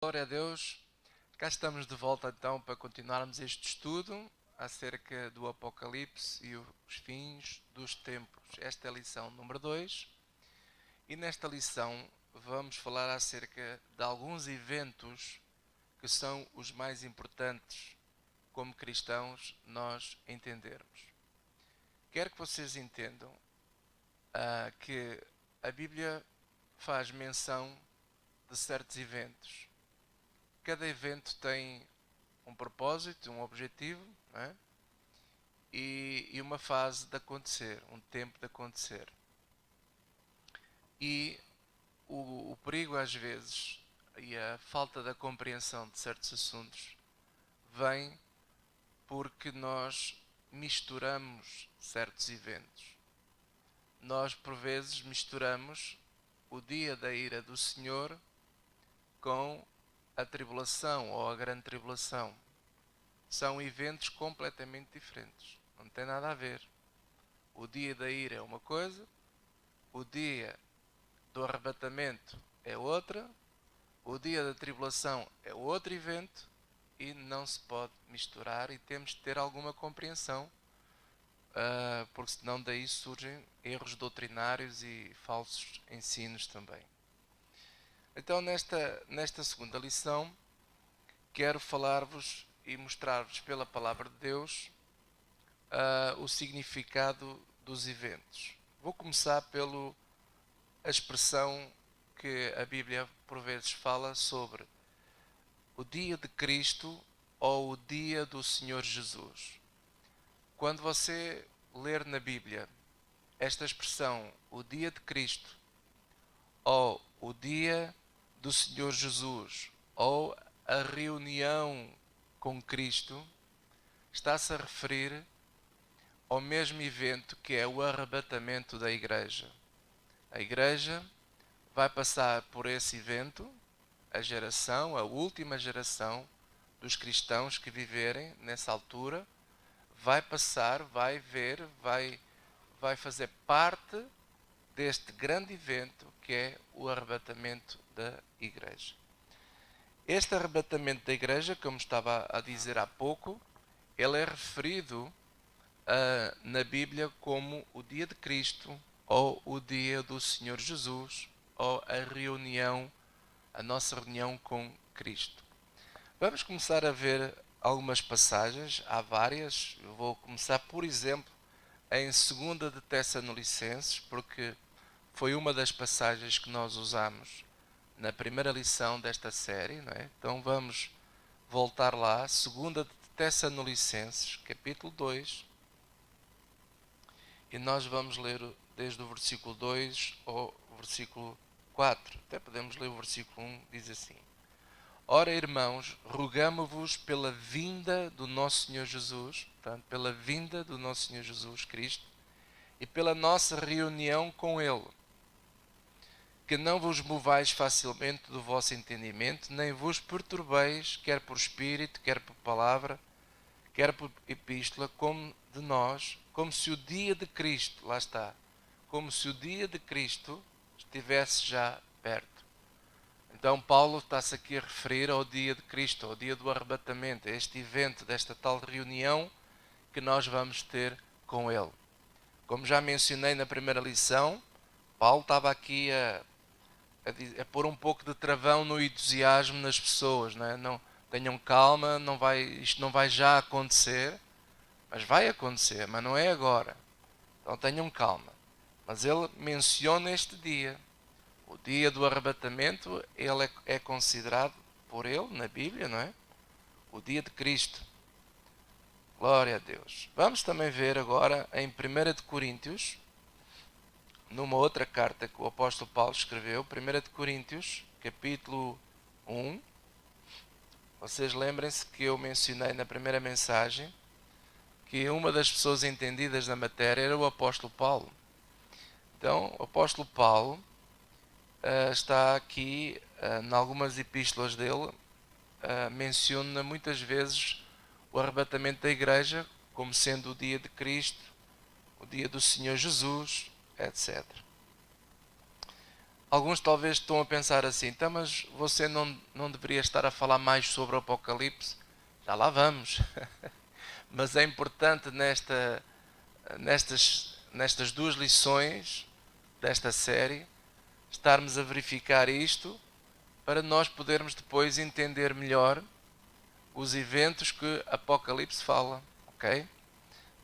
Glória a Deus, cá estamos de volta então para continuarmos este estudo acerca do Apocalipse e os fins dos tempos. Esta é a lição número 2 e nesta lição vamos falar acerca de alguns eventos que são os mais importantes como cristãos nós entendermos. Quero que vocês entendam que a Bíblia faz menção de certos eventos. Cada evento tem um propósito, um objetivo, não é? E uma fase de acontecer, um tempo de acontecer. E o perigo às vezes e a falta da compreensão de certos assuntos vem porque nós misturamos certos eventos. Nós por vezes misturamos o dia da ira do Senhor com a tribulação ou a grande tribulação. São eventos completamente diferentes. Não tem nada a ver. O dia da ira é uma coisa, o dia do arrebatamento é outra, o dia da tribulação é outro evento e não se pode misturar e temos de ter alguma compreensão, porque senão daí surgem erros doutrinários e falsos ensinos também. Então nesta segunda lição quero falar-vos e mostrar-vos pela palavra de Deus o significado dos eventos. Vou começar pela expressão que a Bíblia por vezes fala sobre o dia de Cristo ou o dia do Senhor Jesus. Quando você ler na Bíblia esta expressão, o dia de Cristo ou o dia do Senhor Jesus ou a reunião com Cristo, está-se a referir ao mesmo evento que é o arrebatamento da igreja. A igreja vai passar por esse evento, a última geração dos cristãos que viverem nessa altura, vai passar, vai ver, vai fazer parte deste grande evento que é o arrebatamento da igreja. Este arrebatamento da igreja, como estava a dizer há pouco, ele é referido na Bíblia como o dia de Cristo ou o dia do Senhor Jesus ou a nossa reunião com Cristo. Vamos começar a ver algumas passagens, há várias. Eu vou começar, por exemplo, em 2 de Tessalonicenses, porque foi uma das passagens que nós usamos na primeira lição desta série, não é? Então vamos voltar lá, 2 de Tessalonicenses, capítulo 2, e nós vamos ler desde o versículo 2 ao versículo 4. Até podemos ler o versículo 1, diz assim: Ora, irmãos, rogamo-vos pela vinda do nosso Senhor Jesus, portanto, pela vinda do nosso Senhor Jesus Cristo, e pela nossa reunião com Ele, que não vos movais facilmente do vosso entendimento, nem vos perturbeis, quer por espírito, quer por palavra, quer por epístola, como de nós, como se o dia de Cristo, lá está, como se o dia de Cristo estivesse já perto. Então Paulo está-se aqui a referir ao dia de Cristo, ao dia do arrebatamento, a este evento, desta tal reunião que nós vamos ter com Ele. Como já mencionei na primeira lição, Paulo estava aqui a pôr um pouco de travão no entusiasmo nas pessoas, não é? Não, tenham calma, isto não vai já acontecer, mas vai acontecer, mas não é agora. Então tenham calma. Mas ele menciona este dia. O dia do arrebatamento, ele é considerado por ele, na Bíblia, não é? O dia de Cristo. Glória a Deus. Vamos também ver agora em 1 de Coríntios, numa outra carta que o apóstolo Paulo escreveu, 1 de Coríntios, capítulo 1. Vocês lembrem-se que eu mencionei na primeira mensagem que uma das pessoas entendidas na matéria era o apóstolo Paulo. Então, o apóstolo Paulo está aqui, em algumas epístolas dele, menciona muitas vezes o arrebatamento da igreja como sendo o dia de Cristo, o dia do Senhor Jesus, etc. alguns talvez estão a pensar assim, então, mas você não deveria estar a falar mais sobre o Apocalipse? Já lá vamos. Mas é importante nestas duas lições desta série estarmos a verificar isto para nós podermos depois entender melhor os eventos que Apocalipse fala, ok?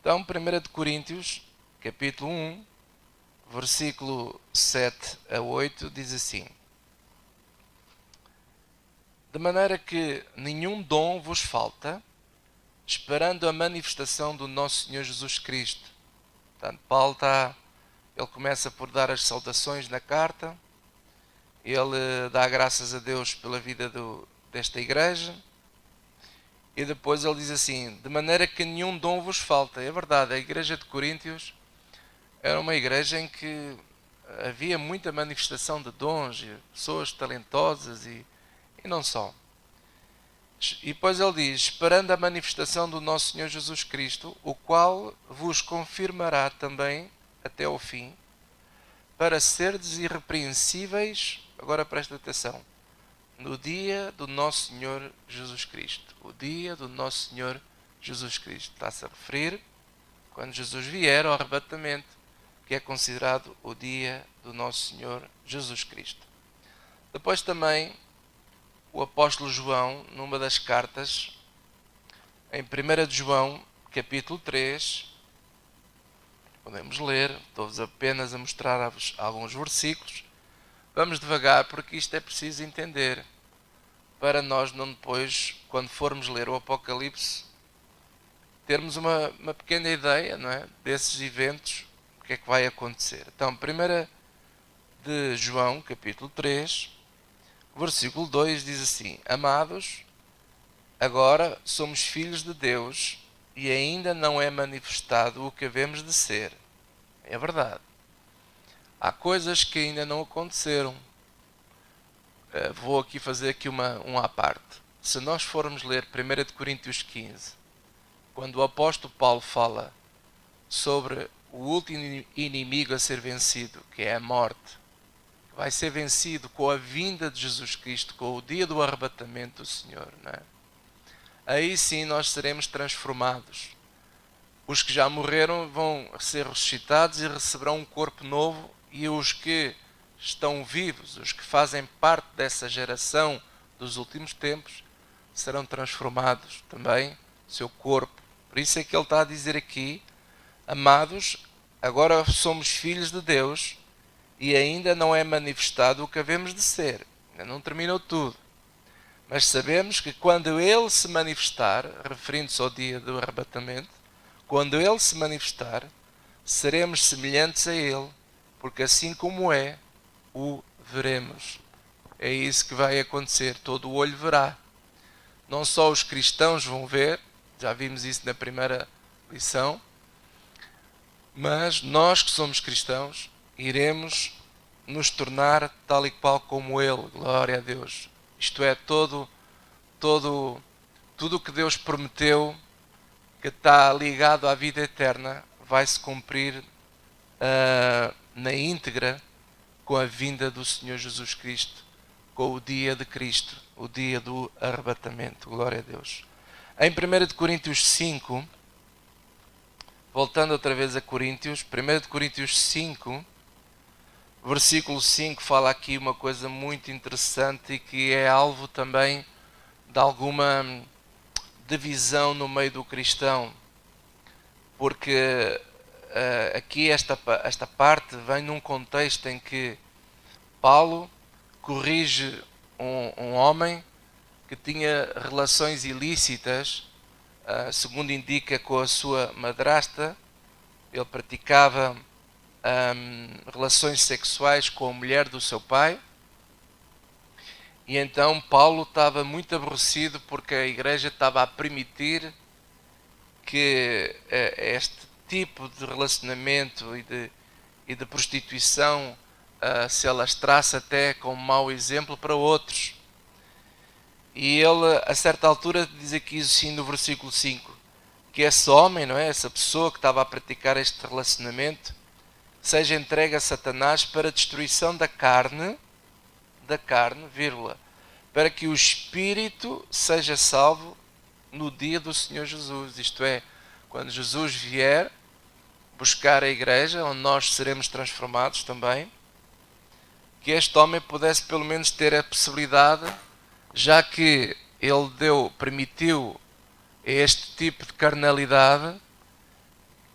Então, 1 de Coríntios, capítulo 1, versículo 7 a 8, diz assim: de maneira que nenhum dom vos falta, esperando a manifestação do nosso Senhor Jesus Cristo. Portanto, Paulo ele começa por dar as saudações na carta, ele dá graças a Deus pela vida desta igreja, e depois ele diz assim, de maneira que nenhum dom vos falta. É verdade, a igreja de Coríntios era uma igreja em que havia muita manifestação de dons, pessoas talentosas e não só. E depois ele diz, esperando a manifestação do nosso Senhor Jesus Cristo, o qual vos confirmará também até ao fim, para serdes irrepreensíveis, agora presta atenção, no dia do nosso Senhor Jesus Cristo. O dia do nosso Senhor Jesus Cristo. Está-se a referir quando Jesus vier ao arrebatamento, que é considerado o dia do nosso Senhor Jesus Cristo. Depois também o apóstolo João, numa das cartas, em 1 de João, capítulo 3, podemos ler, estou-vos apenas a mostrar alguns versículos. Vamos devagar, porque isto é preciso entender, para nós não depois, quando formos ler o Apocalipse, termos uma pequena ideia, não é, desses eventos, o que é que vai acontecer. Então, 1 de João, capítulo 3, versículo 2 diz assim: amados, agora somos filhos de Deus e ainda não é manifestado o que havemos de ser. É verdade. Há coisas que ainda não aconteceram. Vou aqui fazer aqui um à parte. Se nós formos ler 1 de Coríntios 15, quando o apóstolo Paulo fala sobre o último inimigo a ser vencido, que é a morte, que vai ser vencido com a vinda de Jesus Cristo, com o dia do arrebatamento do Senhor, não é? Aí sim nós seremos transformados. Os que já morreram vão ser ressuscitados e receberão um corpo novo, e os que estão vivos, os que fazem parte dessa geração dos últimos tempos, serão transformados também, seu corpo. Por isso é que ele está a dizer aqui, amados, agora somos filhos de Deus e ainda não é manifestado o que havemos de ser. Ainda não terminou tudo. Mas sabemos que quando Ele se manifestar, referindo-se ao dia do arrebatamento, quando Ele se manifestar, seremos semelhantes a Ele, porque assim como é, o veremos. É isso que vai acontecer, todo o olho verá. Não só os cristãos vão ver, já vimos isso na primeira lição, mas nós que somos cristãos, iremos nos tornar tal e qual como Ele. Glória a Deus. Isto é, tudo o que Deus prometeu, que está ligado à vida eterna, vai se cumprir na íntegra com a vinda do Senhor Jesus Cristo, com o dia de Cristo, o dia do arrebatamento. Glória a Deus. Em 1 de Coríntios 5, voltando outra vez a Coríntios, 1 de Coríntios 5, versículo 5, fala aqui uma coisa muito interessante e que é alvo também de alguma divisão no meio do cristão, porque aqui esta parte vem num contexto em que Paulo corrige um homem que tinha relações ilícitas, segundo indica, com a sua madrasta. Ele praticava relações sexuais com a mulher do seu pai. E então Paulo estava muito aborrecido porque a igreja estava a permitir que este tipo de relacionamento e de prostituição se alastrasse até com um mau exemplo para outros. E ele, a certa altura, diz aqui assim no versículo 5, que esse homem, não é? Essa pessoa que estava a praticar este relacionamento, seja entregue a Satanás para a destruição da carne, vírgula, para que o espírito seja salvo no dia do Senhor Jesus. Isto é, quando Jesus vier buscar a igreja, onde nós seremos transformados também, que este homem pudesse pelo menos ter a possibilidade, já que ele permitiu este tipo de carnalidade,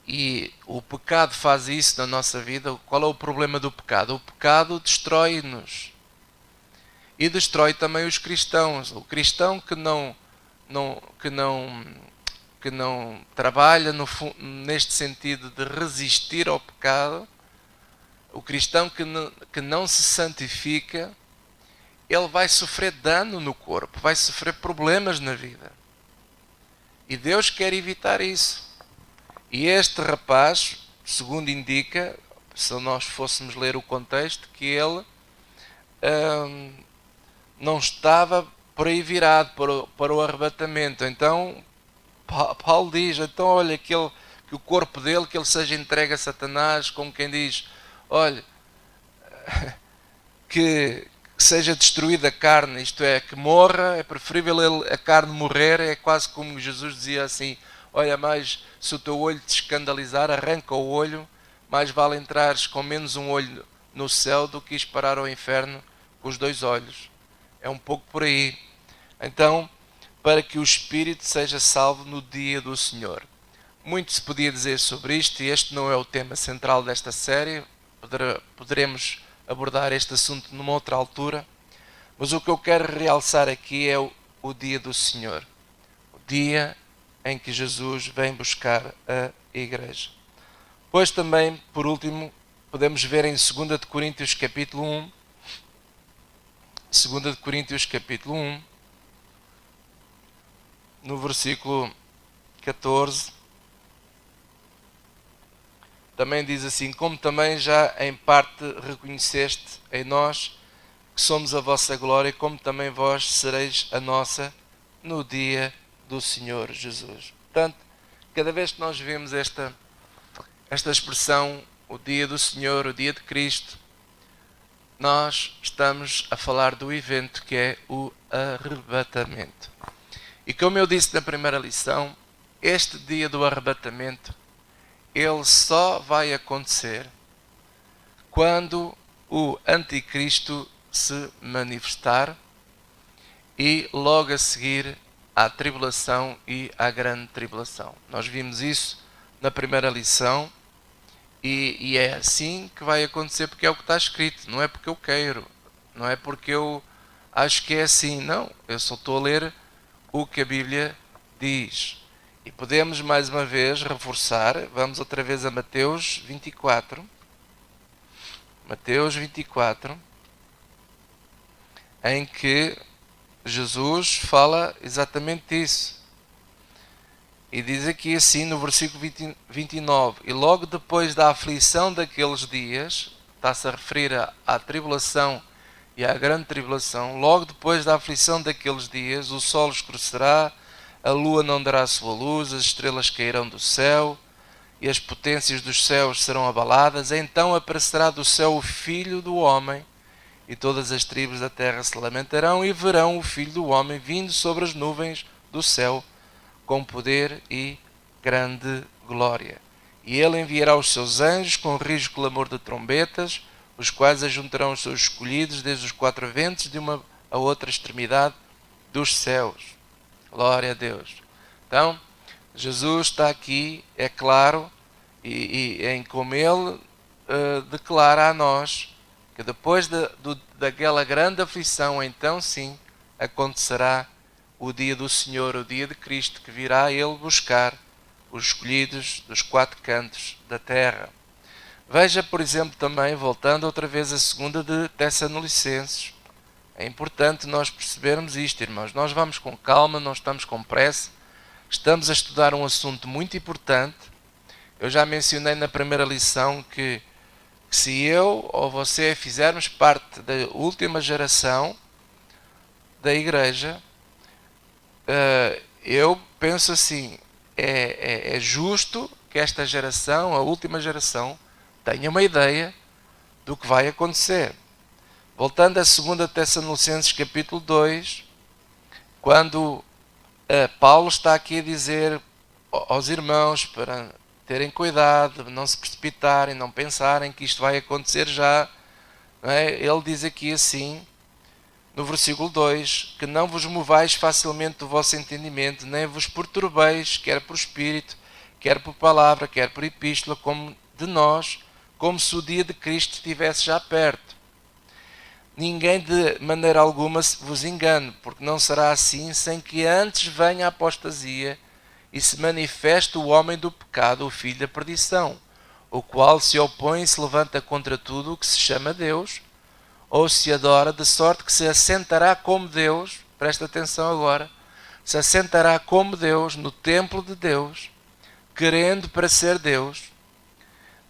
e o pecado faz isso na nossa vida. Qual é o problema do pecado? O pecado destrói-nos e destrói também os cristãos. O cristão que não trabalha neste sentido de resistir ao pecado, o cristão que não se santifica, ele vai sofrer dano no corpo, vai sofrer problemas na vida. E Deus quer evitar isso. E este rapaz, segundo indica, se nós fôssemos ler o contexto, que ele não estava por aí virado para o arrebatamento. Então, Paulo diz, então olha, que o corpo dele, que ele seja entregue a Satanás, como quem diz, olha, que seja destruída a carne, isto é, que morra, é preferível a carne morrer, é quase como Jesus dizia assim, olha, mais se o teu olho te escandalizar, arranca o olho, mais vale entrares com menos um olho no céu do que ires parar ao inferno com os 2 olhos. É um pouco por aí. Então, para que o espírito seja salvo no dia do Senhor. Muito se podia dizer sobre isto, e este não é o tema central desta série. Poderemos abordar este assunto numa outra altura, mas o que eu quero realçar aqui é o dia do Senhor, o dia em que Jesus vem buscar a igreja. Pois também, por último, podemos ver em 2 de Coríntios capítulo 1, 2 de Coríntios capítulo 1, no versículo 14, também diz assim, como também já em parte reconheceste em nós que somos a vossa glória, como também vós sereis a nossa no dia do Senhor Jesus. Portanto, cada vez que nós vemos esta expressão, o dia do Senhor, o dia de Cristo, nós estamos a falar do evento que é o arrebatamento. E como eu disse na primeira lição, este dia do arrebatamento, ele só vai acontecer quando o anticristo se manifestar e logo a seguir à tribulação e à grande tribulação. Nós vimos isso na primeira lição e é assim que vai acontecer, porque é o que está escrito, não é porque eu queiro, não é porque eu acho que é assim, não, eu só estou a ler o que a Bíblia diz. E podemos mais uma vez reforçar, vamos outra vez a Mateus 24, Mateus 24, em que Jesus fala exatamente isso. E diz aqui assim no versículo 29, e logo depois da aflição daqueles dias, está-se a referir à tribulação e à grande tribulação, logo depois da aflição daqueles dias, o sol escurecerá, a lua não dará a sua luz, as estrelas cairão do céu, e as potências dos céus serão abaladas, então aparecerá do céu o Filho do Homem, e todas as tribos da terra se lamentarão, e verão o Filho do Homem vindo sobre as nuvens do céu, com poder e grande glória. E ele enviará os seus anjos com rijo clamor de trombetas, os quais ajuntarão os seus escolhidos desde os 4 ventos de uma a outra extremidade dos céus. Glória a Deus. Então, Jesus está aqui, é claro, e em como ele declara a nós que depois daquela grande aflição, então sim, acontecerá o dia do Senhor, o dia de Cristo, que virá ele buscar os escolhidos dos 4 cantos da terra. Veja, por exemplo, também, voltando outra vez a 2 de Tessalonicenses, é importante nós percebermos isto, irmãos. Nós vamos com calma, não estamos com pressa, estamos a estudar um assunto muito importante. Eu já mencionei na primeira lição que se eu ou você fizermos parte da última geração da igreja, eu penso assim, é justo que esta geração, a última geração, tenha uma ideia do que vai acontecer. Voltando a 2 Tessalonicenses capítulo 2, quando Paulo está aqui a dizer aos irmãos para terem cuidado, não se precipitarem, não pensarem que isto vai acontecer já, não é? Ele diz aqui assim, no versículo 2, que não vos movais facilmente do vosso entendimento, nem vos perturbeis, quer por espírito, quer por palavra, quer por epístola, como de nós, como se o dia de Cristo estivesse já perto. Ninguém de maneira alguma vos engane, porque não será assim sem que antes venha a apostasia e se manifeste o homem do pecado, o filho da perdição, o qual se opõe e se levanta contra tudo o que se chama Deus, ou se adora, de sorte que se assentará como Deus, presta atenção agora, se assentará como Deus no templo de Deus, querendo para ser Deus.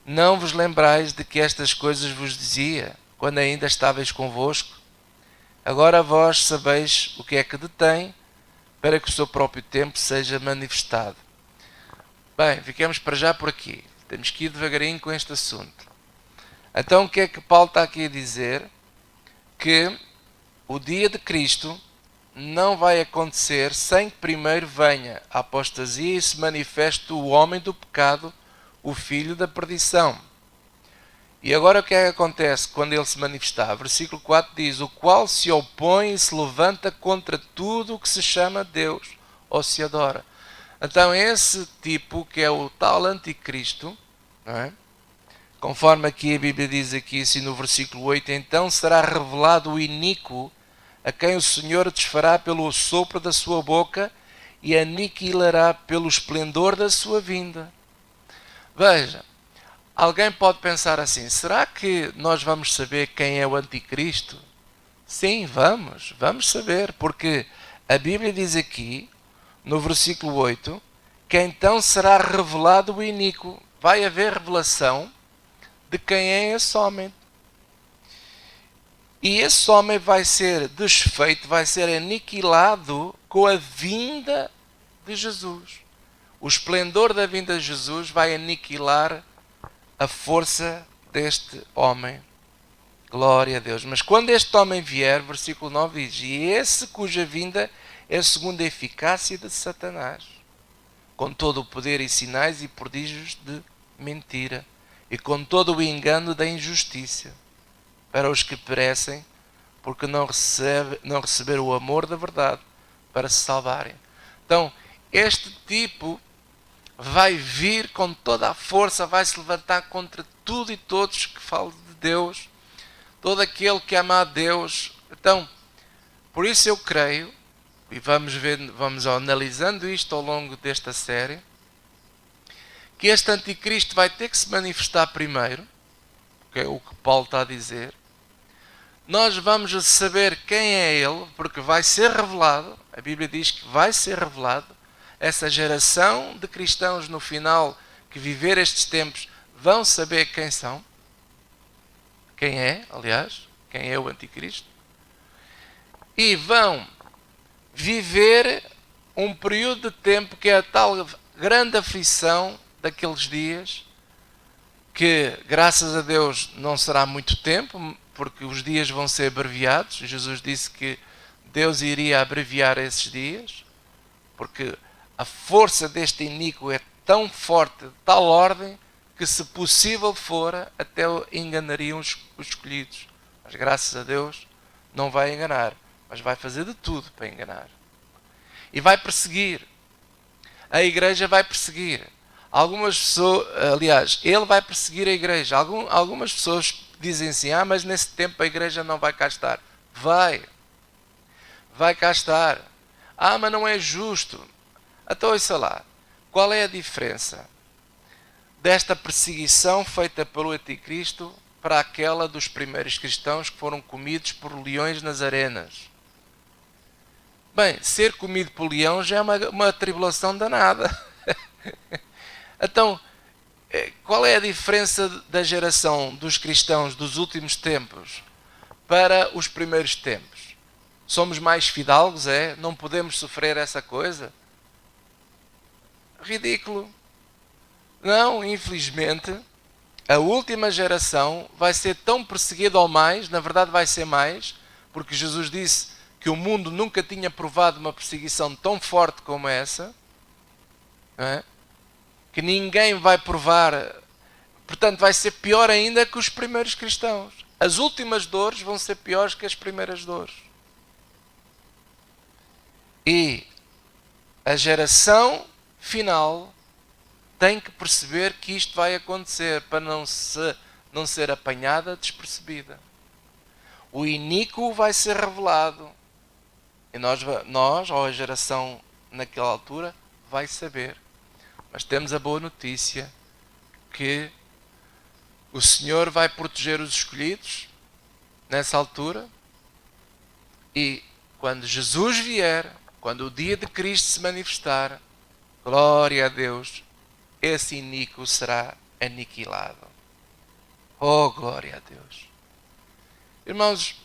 Não vos lembrais de que estas coisas vos dizia, quando ainda estáveis convosco? Agora vós sabeis o que é que detém, para que o seu próprio tempo seja manifestado. Bem, ficamos para já por aqui. Temos que ir devagarinho com este assunto. Então o que é que Paulo está aqui a dizer? Que o dia de Cristo não vai acontecer sem que primeiro venha a apostasia e se manifeste o homem do pecado, o filho da perdição. E agora o que é que acontece quando ele se manifestar? Versículo 4 diz, o qual se opõe e se levanta contra tudo o que se chama Deus, ou se adora. Então esse tipo, que é o tal anticristo, não é? Conforme aqui a Bíblia diz aqui assim no versículo 8, então será revelado o iníquo, a quem o Senhor desfará pelo sopro da sua boca e aniquilará pelo esplendor da sua vinda. Veja, alguém pode pensar assim, será que nós vamos saber quem é o anticristo? Sim, vamos saber, porque a Bíblia diz aqui, no versículo 8, que então será revelado o iníquo. Vai haver revelação de quem é esse homem. E esse homem vai ser desfeito, vai ser aniquilado com a vinda de Jesus. O esplendor da vinda de Jesus vai aniquilar a força deste homem. Glória a Deus. Mas quando este homem vier, versículo 9 diz, e esse cuja vinda é segundo a eficácia de Satanás, com todo o poder e sinais e prodígios de mentira, e com todo o engano da injustiça, para os que perecem, porque não receberam o amor da verdade para se salvarem. Então, este tipo vai vir com toda a força, vai se levantar contra tudo e todos que falam de Deus, todo aquele que ama a Deus. Então, por isso eu creio, e vamos analisando isto ao longo desta série, que este anticristo vai ter que se manifestar primeiro, que é o que Paulo está a dizer. Nós vamos saber quem é ele, porque vai ser revelado, a Bíblia diz que vai ser revelado, essa geração de cristãos no final que viver estes tempos vão saber quem são, quem é, aliás, quem é o anticristo, e vão viver um período de tempo que é a tal grande aflição daqueles dias, que graças a Deus não será muito tempo, porque os dias vão ser abreviados. Jesus disse que Deus iria abreviar esses dias, porque a força deste iníquo é tão forte, de tal ordem, que se possível fora, até enganariam os escolhidos. Mas graças a Deus não vai enganar, mas vai fazer de tudo para enganar. E vai perseguir. A igreja vai perseguir. Algumas pessoas, aliás, ele vai perseguir a igreja. Algumas pessoas dizem assim, mas nesse tempo a igreja não vai cá estar. Vai cá estar. Mas não é justo. Então, ouça lá, qual é a diferença desta perseguição feita pelo anticristo para aquela dos primeiros cristãos que foram comidos por leões nas arenas? Bem, ser comido por leão já é uma tribulação danada. Então, qual é a diferença da geração dos cristãos dos últimos tempos para os primeiros tempos? Somos mais fidalgos, é? Não podemos sofrer essa coisa? Ridículo. Não, infelizmente, a última geração vai ser tão perseguida ou mais, na verdade vai ser mais, porque Jesus disse que o mundo nunca tinha provado uma perseguição tão forte como essa, não é? Que ninguém vai provar, portanto vai ser pior ainda que os primeiros cristãos. As últimas dores vão ser piores que as primeiras dores. E a geração final tem que perceber que isto vai acontecer para não ser apanhada despercebida. O iníquo vai ser revelado. E nós, ou a geração naquela altura, vai saber. Mas temos a boa notícia que o Senhor vai proteger os escolhidos nessa altura. E quando Jesus vier, quando o dia de Cristo se manifestar, glória a Deus, esse iníquo será aniquilado. Oh, glória a Deus. Irmãos,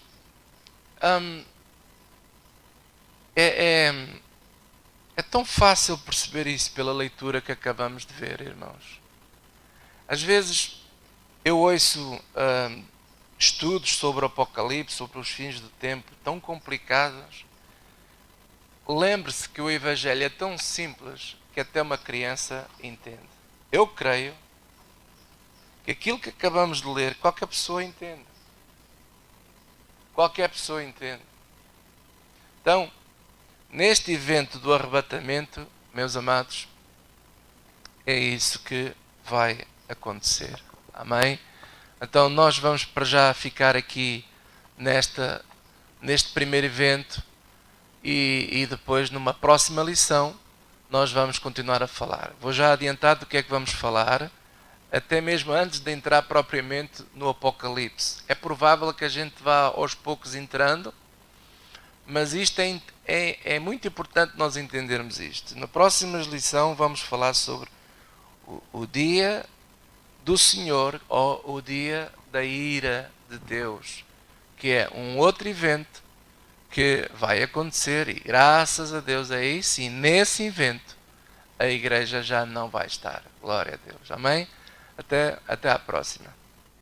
é tão fácil perceber isso pela leitura que acabamos de ver, irmãos. Às vezes eu ouço estudos sobre o Apocalipse, sobre os fins do tempo, tão complicados. Lembre-se que o Evangelho é tão simples que até uma criança entende. Eu creio que aquilo que acabamos de ler, qualquer pessoa entende. Qualquer pessoa entende. Então, neste evento do arrebatamento, meus amados, é isso que vai acontecer. Amém? Então nós vamos para já ficar aqui neste primeiro evento e depois numa próxima lição nós vamos continuar a falar. Vou já adiantar do que é que vamos falar, até mesmo antes de entrar propriamente no Apocalipse. É provável que a gente vá aos poucos entrando, mas isto é muito importante nós entendermos isto. Na próxima lição vamos falar sobre o dia do Senhor ou o dia da ira de Deus, que é um outro evento que vai acontecer e graças a Deus é isso, e nesse evento a igreja já não vai estar. Glória a Deus. Amém? Até à próxima.